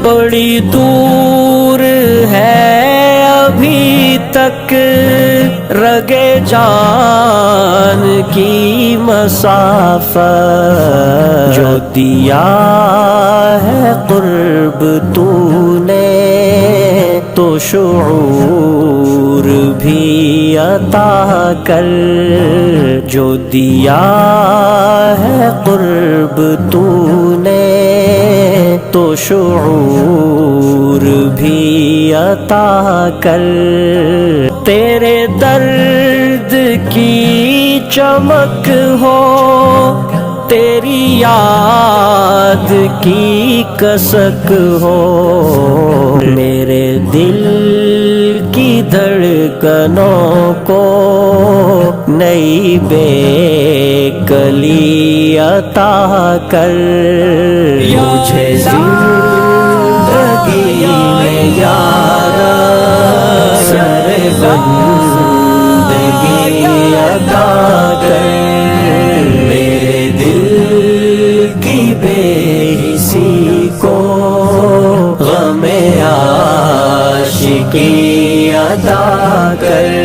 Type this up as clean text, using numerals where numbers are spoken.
بڑی دور ہے ابھی تک رگے جان کی مسافت، جو دیا ہے قرب تو نے تو شعور بھی عطا کر، جو دیا ہے قرب تو نے تو شعور بھی عطا کر، تیرے درد کی چمک ہو، تیری یاد کی کسک ہو، میرے دل کی دھڑکنوں کو نئی بے کلی عطا کر، مجھے زندگی میں یار سر بندگی عطا کر، میرے دل کی بے حسی کو غم عاشقی عطا کر۔